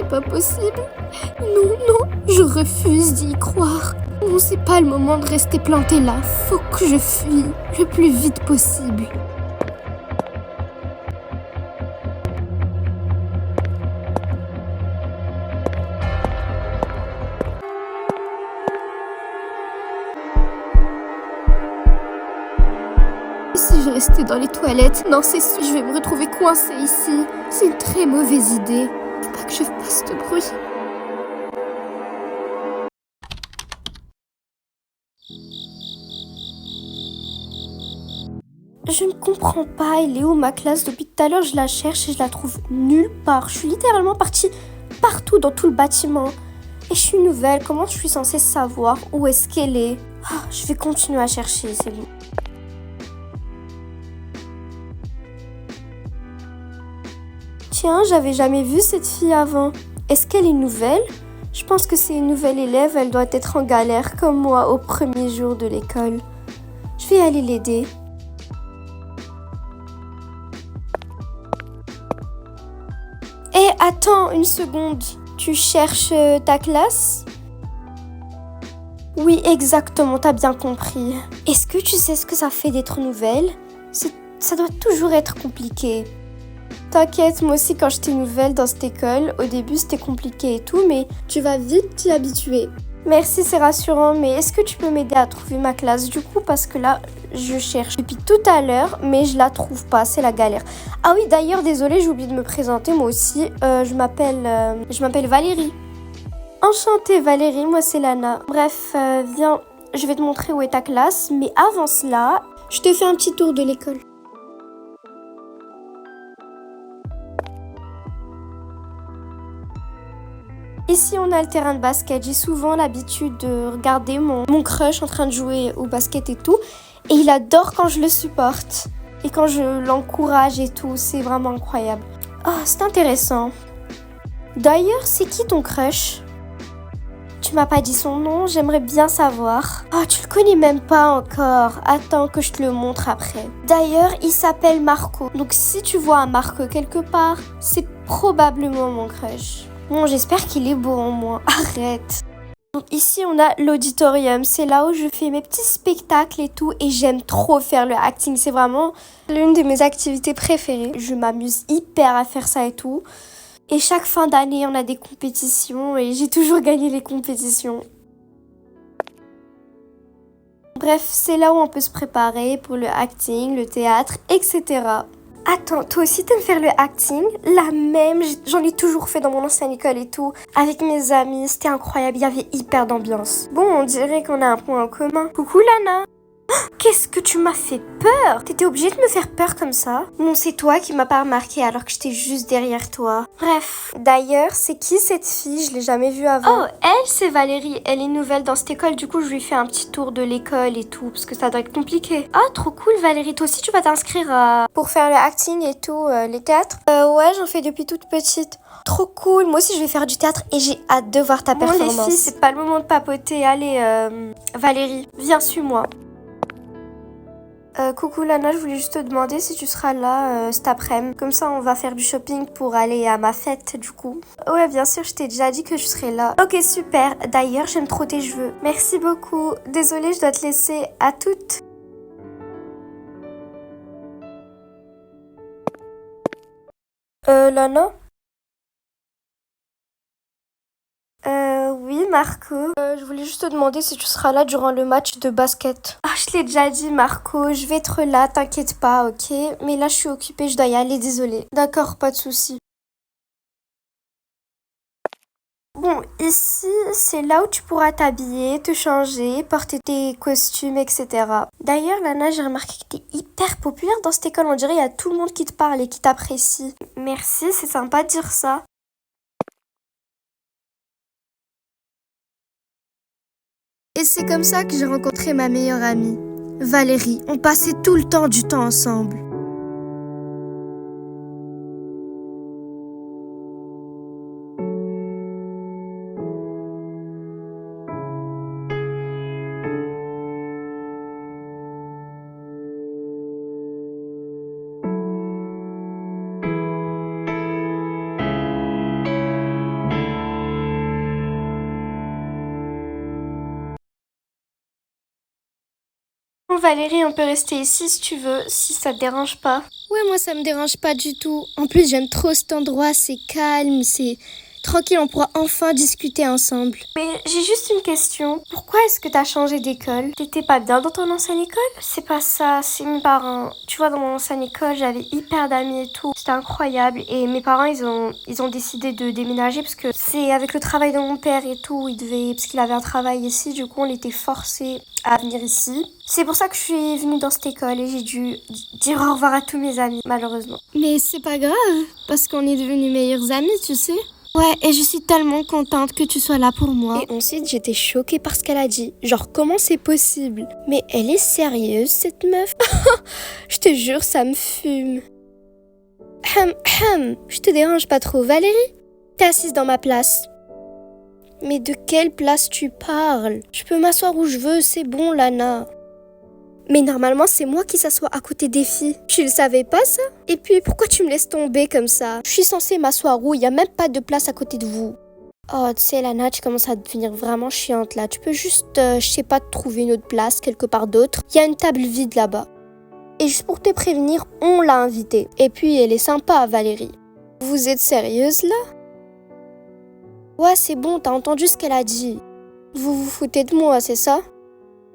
pas possible. Non, non, je refuse d'y croire. Non, c'est pas le moment de rester planté là. Faut que je fuis le plus vite possible. Si je restais dans les toilettes, non, c'est sûr, je vais me retrouver coincée ici. C'est une très mauvaise idée. Faut pas que je fasse de bruit. Je ne comprends pas, elle est où ma classe? Depuis tout à l'heure, je la cherche et je la trouve nulle part. Je suis littéralement partie partout dans tout le bâtiment. Et je suis nouvelle, comment je suis censée savoir où est-ce qu'elle est? Je vais continuer à chercher, c'est bon. Tiens, j'avais jamais vu cette fille avant. Est-ce qu'elle est nouvelle? Je pense que c'est une nouvelle élève, elle doit être en galère comme moi au premier jour de l'école. Je vais aller l'aider. Hé, attends une seconde. Tu cherches ta classe? Oui, exactement, t'as bien compris. Est-ce que tu sais ce que ça fait d'être nouvelle? Ça doit toujours être compliqué. T'inquiète, moi aussi quand j'étais nouvelle dans cette école, au début c'était compliqué et tout, mais tu vas vite t'y habituer. Merci, c'est rassurant, mais est-ce que tu peux m'aider à trouver ma classe du coup? Parce que là, je cherche depuis tout à l'heure, mais je la trouve pas, c'est la galère. Ah oui, d'ailleurs, désolée, j'ai oublié de me présenter, moi aussi. Je m'appelle Valérie. Enchantée Valérie, moi c'est Lana. Bref, viens, je vais te montrer où est ta classe, mais avant cela, je te fais un petit tour de l'école. Ici, on a le terrain de basket. J'ai souvent l'habitude de regarder mon crush en train de jouer au basket et tout. Et il adore quand je le supporte. Et quand je l'encourage et tout. C'est vraiment incroyable. Oh, c'est intéressant. D'ailleurs, c'est qui ton crush? Tu m'as pas dit son nom, j'aimerais bien savoir. Oh, tu le connais même pas encore. Attends que je te le montre après. D'ailleurs, il s'appelle Marco. Donc si tu vois un Marco quelque part, c'est probablement mon crush. Bon, j'espère qu'il est beau en moi. Arrête. Donc ici, on a l'auditorium. C'est là où je fais mes petits spectacles et tout. Et j'aime trop faire le acting. C'est vraiment l'une de mes activités préférées. Je m'amuse hyper à faire ça et tout. Et chaque fin d'année, on a des compétitions. Et j'ai toujours gagné les compétitions. Bref, c'est là où on peut se préparer pour le acting, le théâtre, etc. Attends, toi aussi t'aimes faire le acting? La même, j'en ai toujours fait dans mon ancienne école et tout. Avec mes amis, c'était incroyable, il y avait hyper d'ambiance. Bon, on dirait qu'on a un point en commun. Coucou Lana! Qu'est-ce que tu m'as fait peur? T'étais obligée de me faire peur comme ça? Non, c'est toi qui m'as pas remarqué alors que j'étais juste derrière toi. Bref, d'ailleurs, c'est qui cette fille? Je l'ai jamais vue avant. Oh, elle, c'est Valérie. Elle est nouvelle dans cette école, du coup, je lui fais un petit tour de l'école et tout, parce que ça doit être compliqué. Ah, trop cool, Valérie. Toi aussi, tu vas t'inscrire pour faire le acting et tout, les théâtres? Ouais, j'en fais depuis toute petite. Trop cool. Moi aussi, je vais faire du théâtre et j'ai hâte de voir ta performance. Bon, les filles, c'est pas le moment de papoter. Allez, Valérie, viens, suis-moi. Coucou Lana, je voulais juste te demander si tu seras là cet après-midi. Comme ça, on va faire du shopping pour aller à ma fête du coup. Ouais, bien sûr, je t'ai déjà dit que je serais là. Ok, super. D'ailleurs, j'aime trop tes cheveux. Merci beaucoup. Désolée, je dois te laisser. À toutes. Lana? Oui, Marco. Je voulais juste te demander si tu seras là durant le match de basket. Ah, je l'ai déjà dit, Marco. Je vais être là, t'inquiète pas, ok? Mais là, je suis occupée, je dois y aller, désolée. D'accord, pas de souci. Bon, ici, c'est là où tu pourras t'habiller, te changer, porter tes costumes, etc. D'ailleurs, Lana, j'ai remarqué que t'es hyper populaire dans cette école. On dirait qu'il y a tout le monde qui te parle et qui t'apprécie. Merci, c'est sympa de dire ça. Et c'est comme ça que j'ai rencontré ma meilleure amie, Valérie. On passait tout le temps du temps ensemble. Valérie, on peut rester ici si tu veux, si ça te dérange pas. Ouais, moi ça me dérange pas du tout. En plus, j'aime trop cet endroit, c'est calme, c'est tranquille, on pourra enfin discuter ensemble. Mais j'ai juste une question. Pourquoi est-ce que t'as changé d'école? T'étais pas bien dans ton ancienne école? C'est pas ça, c'est mes parents. Tu vois, dans mon ancienne école, j'avais hyper d'amis et tout. C'était incroyable. Et mes parents, ils ont décidé de déménager parce que c'est avec le travail de mon père et tout. Parce qu'il avait un travail ici, du coup, on était forcés à venir ici. C'est pour ça que je suis venue dans cette école et j'ai dû dire au revoir à tous mes amis, malheureusement. Mais c'est pas grave, parce qu'on est devenus meilleurs amis, tu sais. Ouais, et je suis tellement contente que tu sois là pour moi. Et ensuite, j'étais choquée par ce qu'elle a dit. Genre, comment c'est possible? Mais elle est sérieuse, cette meuf? Je te jure, ça me fume. Je te dérange pas trop, Valérie? T'es assise dans ma place. Mais de quelle place tu parles? Je peux m'asseoir où je veux, c'est bon, Lana. Mais normalement, c'est moi qui s'assois à côté des filles. Tu le savais pas, ça? Et puis, pourquoi tu me laisses tomber comme ça? Je suis censée m'asseoir où? Il y a même pas de place à côté de vous. Oh, tu sais, Lana, tu commences à devenir vraiment chiante, là. Tu peux juste, je sais pas, te trouver une autre place, quelque part d'autre. Il y a une table vide là-bas. Et juste pour te prévenir, on l'a invitée. Et puis, elle est sympa, Valérie. Vous êtes sérieuse, là? Ouais, c'est bon, t'as entendu ce qu'elle a dit. Vous vous foutez de moi, c'est ça?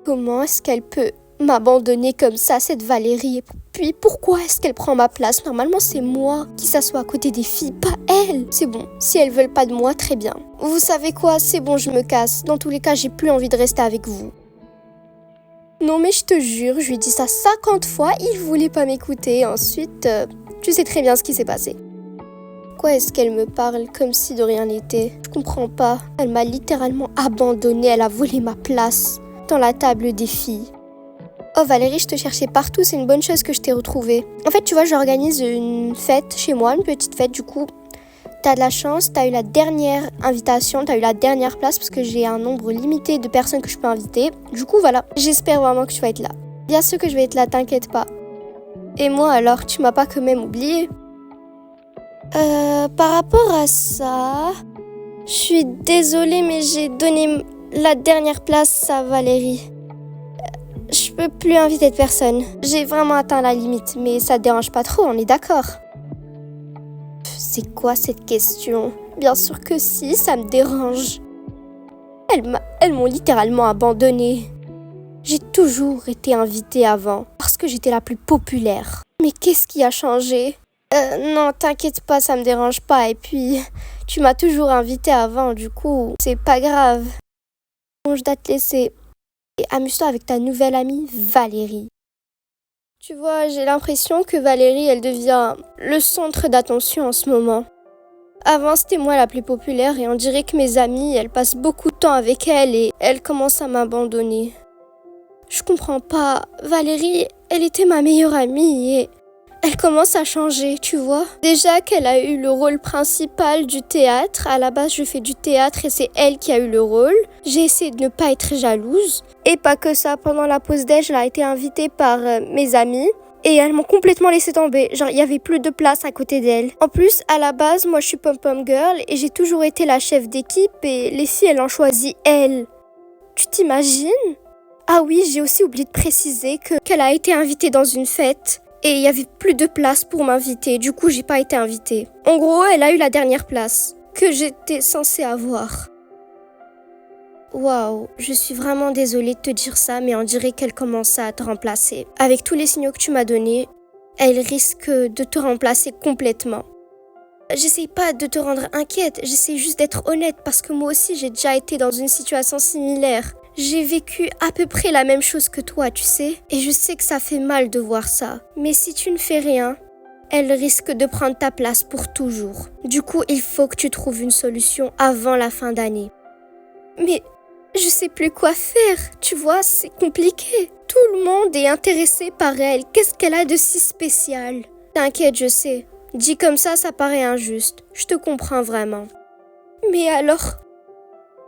Comment est-ce qu'elle peut m'abandonner comme ça, cette Valérie? Et puis pourquoi est-ce qu'elle prend ma place? Normalement, c'est moi qui s'assois à côté des filles, pas elle. C'est bon, si elles veulent pas de moi, très bien. Vous savez quoi? C'est bon, je me casse. Dans tous les cas, j'ai plus envie de rester avec vous. Non mais je te jure, je lui ai dit ça 50 fois, il voulait pas m'écouter. Ensuite, tu sais très bien ce qui s'est passé. Pourquoi est-ce qu'elle me parle comme si de rien n'était? Je comprends pas. Elle m'a littéralement abandonnée, elle a volé ma place dans la table des filles. Oh Valérie, je te cherchais partout, c'est une bonne chose que je t'ai retrouvée. En fait, tu vois, j'organise une fête chez moi, une petite fête, du coup, t'as de la chance, t'as eu la dernière invitation, t'as eu la dernière place parce que j'ai un nombre limité de personnes que je peux inviter. Du coup, voilà, j'espère vraiment que tu vas être là. Bien sûr que je vais être là, t'inquiète pas. Et moi alors, tu m'as pas quand même oublié? Par rapport à ça, je suis désolée, mais j'ai donné la dernière place à Valérie. Je peux plus inviter de personne. J'ai vraiment atteint la limite, mais ça te dérange pas trop, on est d'accord? C'est quoi cette question? Bien sûr que si, ça me dérange. Elles m'ont littéralement abandonnée. J'ai toujours été invitée avant, parce que j'étais la plus populaire. Mais qu'est-ce qui a changé? Non, t'inquiète pas, ça me dérange pas. Et puis, tu m'as toujours invitée avant, du coup, c'est pas grave. Bon, je dois te laisser. Et amuse-toi avec ta nouvelle amie, Valérie. Tu vois, j'ai l'impression que Valérie, elle devient le centre d'attention en ce moment. Avant, c'était moi la plus populaire et on dirait que mes amies, elles passent beaucoup de temps avec elle et elles commencent à m'abandonner. Je comprends pas. Valérie, elle était ma meilleure amie et elle commence à changer, tu vois. Déjà qu'elle a eu le rôle principal du théâtre. À la base, je fais du théâtre et c'est elle qui a eu le rôle. J'ai essayé de ne pas être jalouse. Et pas que ça, pendant la pause déj, elle a été invitée par mes amis. Et elles m'ont complètement laissé tomber. Genre, il n'y avait plus de place à côté d'elle. En plus, à la base, moi, je suis pom-pom girl et j'ai toujours été la chef d'équipe et les filles, elles ont choisi elle. Tu t'imagines? Ah oui, j'ai aussi oublié de préciser qu'elle a été invitée dans une fête. Et il n'y avait plus de place pour m'inviter, du coup j'ai pas été invitée. En gros, elle a eu la dernière place que j'étais censée avoir. Waouh, je suis vraiment désolée de te dire ça, mais on dirait qu'elle commence à te remplacer. Avec tous les signaux que tu m'as donnés, elle risque de te remplacer complètement. J'essaie pas de te rendre inquiète, j'essaie juste d'être honnête parce que moi aussi j'ai déjà été dans une situation similaire. J'ai vécu à peu près la même chose que toi, tu sais. Et je sais que ça fait mal de voir ça. Mais si tu ne fais rien, elle risque de prendre ta place pour toujours. Du coup, il faut que tu trouves une solution avant la fin d'année. Mais je sais plus quoi faire, tu vois, c'est compliqué. Tout le monde est intéressé par elle. Qu'est-ce qu'elle a de si spécial? T'inquiète, je sais. Dit comme ça paraît injuste. Je te comprends vraiment. Mais alors...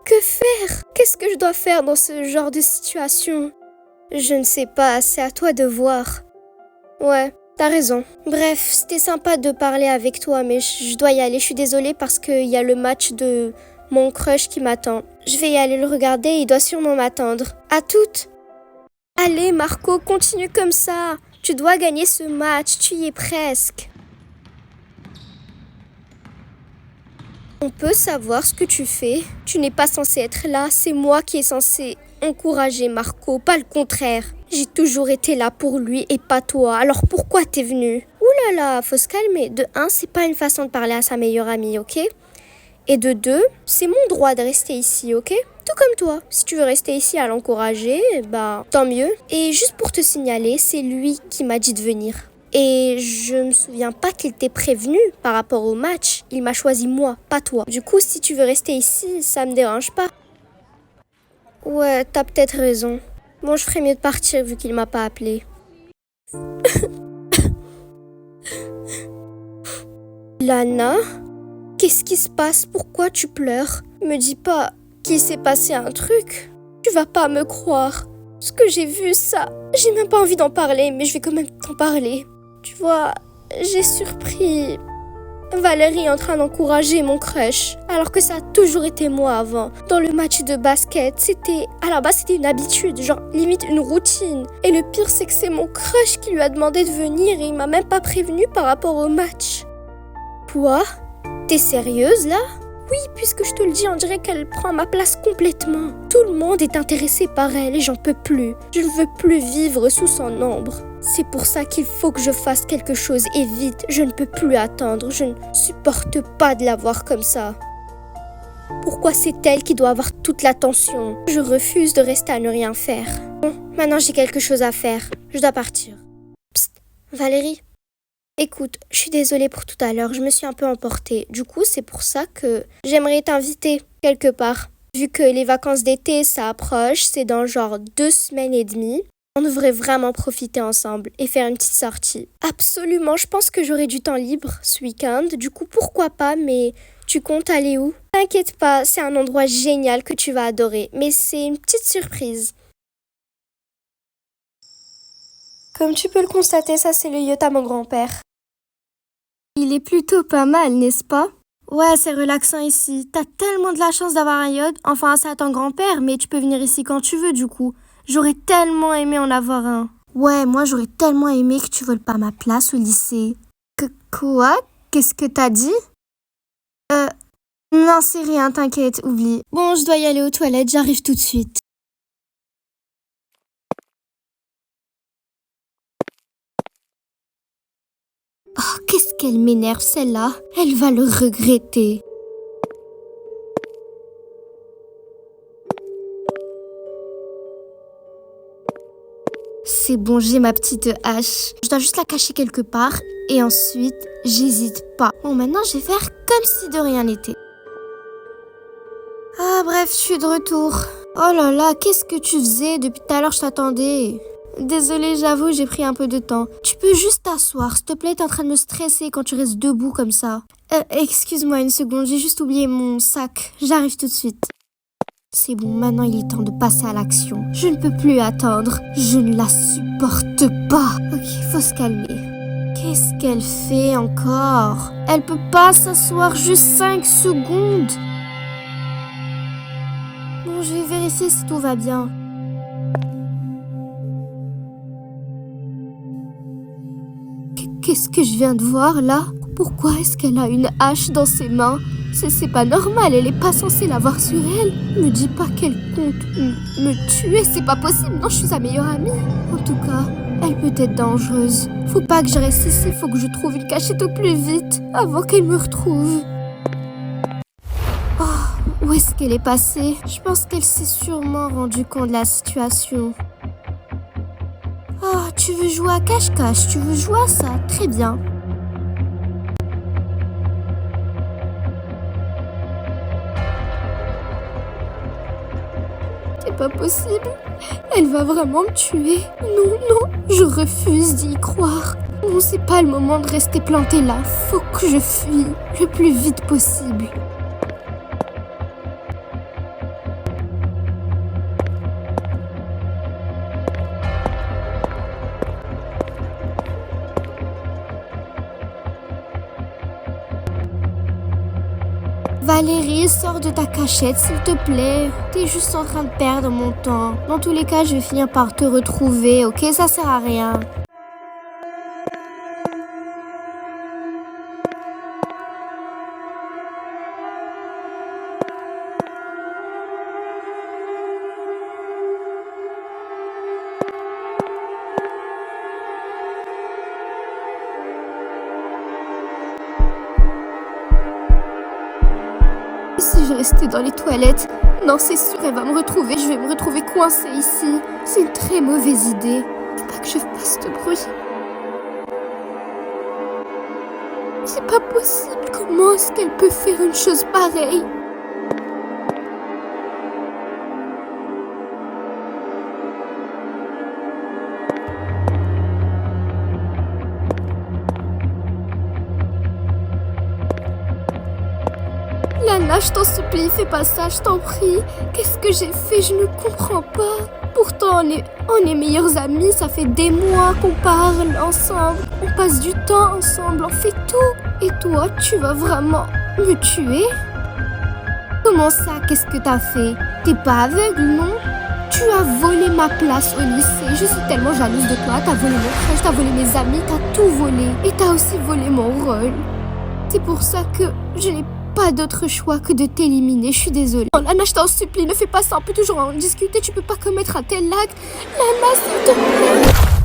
que faire? Qu'est-ce que je dois faire dans ce genre de situation? Je ne sais pas, c'est à toi de voir. Ouais, t'as raison. Bref, c'était sympa de parler avec toi, mais je dois y aller. Je suis désolée parce qu'il y a le match de mon crush qui m'attend. Je vais y aller le regarder, il doit sûrement m'attendre. À toutes! Allez Marco, continue comme ça. Tu dois gagner ce match, tu y es presque. On peut savoir ce que tu fais? Tu n'es pas censé être là, c'est moi qui est censé encourager Marco, pas le contraire. J'ai toujours été là pour lui et pas toi, alors pourquoi t'es venu? Ouh là là, faut se calmer. De un, c'est pas une façon de parler à sa meilleure amie, ok? Et de deux, c'est mon droit de rester ici, ok? Tout comme toi. Si tu veux rester ici à l'encourager, bah tant mieux. Et juste pour te signaler, c'est lui qui m'a dit de venir. Et je me souviens pas qu'il t'ait prévenu par rapport au match. Il m'a choisi moi, pas toi. Du coup, si tu veux rester ici, ça me dérange pas. Ouais, t'as peut-être raison. Bon, je ferais mieux de partir vu qu'il m'a pas appelé. Lana, qu'est-ce qui se passe? Pourquoi tu pleures? Me dis pas qu'il s'est passé un truc. Tu vas pas me croire. Ce que j'ai vu, ça, j'ai même pas envie d'en parler, mais je vais quand même t'en parler. Tu vois, j'ai surpris Valérie en train d'encourager mon crush, alors que ça a toujours été moi avant. Dans le match de basket, à la base c'était une habitude, genre limite une routine. Et le pire c'est que c'est mon crush qui lui a demandé de venir et il m'a même pas prévenu par rapport au match. Quoi? T'es sérieuse là? Oui, puisque je te le dis, on dirait qu'elle prend ma place complètement. Tout le monde est intéressé par elle et j'en peux plus. Je ne veux plus vivre sous son ombre. C'est pour ça qu'il faut que je fasse quelque chose et vite. Je ne peux plus attendre. Je ne supporte pas de la voir comme ça. Pourquoi c'est elle qui doit avoir toute l'attention? Je refuse de rester à ne rien faire. Bon, maintenant j'ai quelque chose à faire. Je dois partir. Psst, Valérie. Écoute, je suis désolée pour tout à l'heure, je me suis un peu emportée. Du coup, c'est pour ça que j'aimerais t'inviter quelque part. Vu que les vacances d'été, ça approche, c'est dans genre 2 semaines et demie. On devrait vraiment profiter ensemble et faire une petite sortie. Absolument, je pense que j'aurai du temps libre ce week-end. Du coup, pourquoi pas, mais tu comptes aller où? T'inquiète pas, c'est un endroit génial que tu vas adorer. Mais c'est une petite surprise. Comme tu peux le constater, ça c'est le yacht à mon grand-père. Il est plutôt pas mal, n'est-ce pas? Ouais, c'est relaxant ici. T'as tellement de la chance d'avoir un yacht. Enfin, c'est à ton grand-père, mais tu peux venir ici quand tu veux, du coup. J'aurais tellement aimé en avoir un. Ouais, moi j'aurais tellement aimé que tu voles pas ma place au lycée. Quoi? Qu'est-ce que t'as dit? Non, c'est rien, t'inquiète, oublie. Bon, je dois y aller aux toilettes, j'arrive tout de suite. Oh, qu'est-ce qu'elle m'énerve, celle-là. Elle va le regretter. C'est bon, j'ai ma petite hache. Je dois juste la cacher quelque part. Et ensuite, j'hésite pas. Bon, maintenant, je vais faire comme si de rien n'était. Ah, bref, je suis de retour. Oh là là, qu'est-ce que tu faisais? Depuis tout à l'heure, je t'attendais. Désolée, j'avoue, j'ai pris un peu de temps. Tu peux juste t'asseoir, s'il te plaît, t'es en train de me stresser quand tu restes debout comme ça. Excuse-moi une seconde, j'ai juste oublié mon sac. J'arrive tout de suite. C'est bon, maintenant il est temps de passer à l'action. Je ne peux plus attendre. Je ne la supporte pas. Ok, faut se calmer. Qu'est-ce qu'elle fait encore? Elle peut pas s'asseoir juste 5 secondes. Bon, je vais vérifier si tout va bien. Qu'est-ce que je viens de voir là? Pourquoi est-ce qu'elle a une hache dans ses mains? C'est pas normal, elle est pas censée l'avoir sur elle. Me dis pas qu'elle compte me tuer, c'est pas possible. Non, je suis sa meilleure amie. En tout cas, elle peut être dangereuse. Faut pas que je reste ici, faut que je trouve une cachette au plus vite avant qu'elle me retrouve. Oh, où est-ce qu'elle est passée? Je pense qu'elle s'est sûrement rendue compte de la situation. Oh, tu veux jouer à cache-cache? Tu veux jouer à ça? Très bien. C'est pas possible. Elle va vraiment me tuer. Non, non, je refuse d'y croire. Non, c'est pas le moment de rester plantée là. Faut que je fuis le plus vite possible. Valérie, sors de ta cachette, s'il te plaît. T'es juste en train de perdre mon temps. Dans tous les cas, je vais finir par te retrouver, ok? Ça sert à rien. Si je restais dans les toilettes, non, c'est sûr, elle va me retrouver. Je vais me retrouver coincée ici. C'est une très mauvaise idée. Faut pas que je fasse de bruit. C'est pas possible. Comment est-ce qu'elle peut faire une chose pareille? Lana, je t'en supplie, fais pas ça, je t'en prie. Qu'est-ce que j'ai fait? Je ne comprends pas. Pourtant, on est meilleurs amis, ça fait des mois qu'on parle ensemble. On passe du temps ensemble, on fait tout. Et toi, tu vas vraiment me tuer? Comment ça? Qu'est-ce que t'as fait? T'es pas aveugle, non? Tu as volé ma place au lycée. Je suis tellement jalouse de toi. T'as volé mon crush, t'as volé mes amis, t'as tout volé. Et t'as aussi volé mon rôle. C'est pour ça que je n'ai pas d'autre choix que de t'éliminer. Je suis désolée. Oh, Lana, je t'en supplie, ne fais pas ça. On peut toujours en discuter. Tu peux pas commettre un tel acte. Lana, s'il te plaît.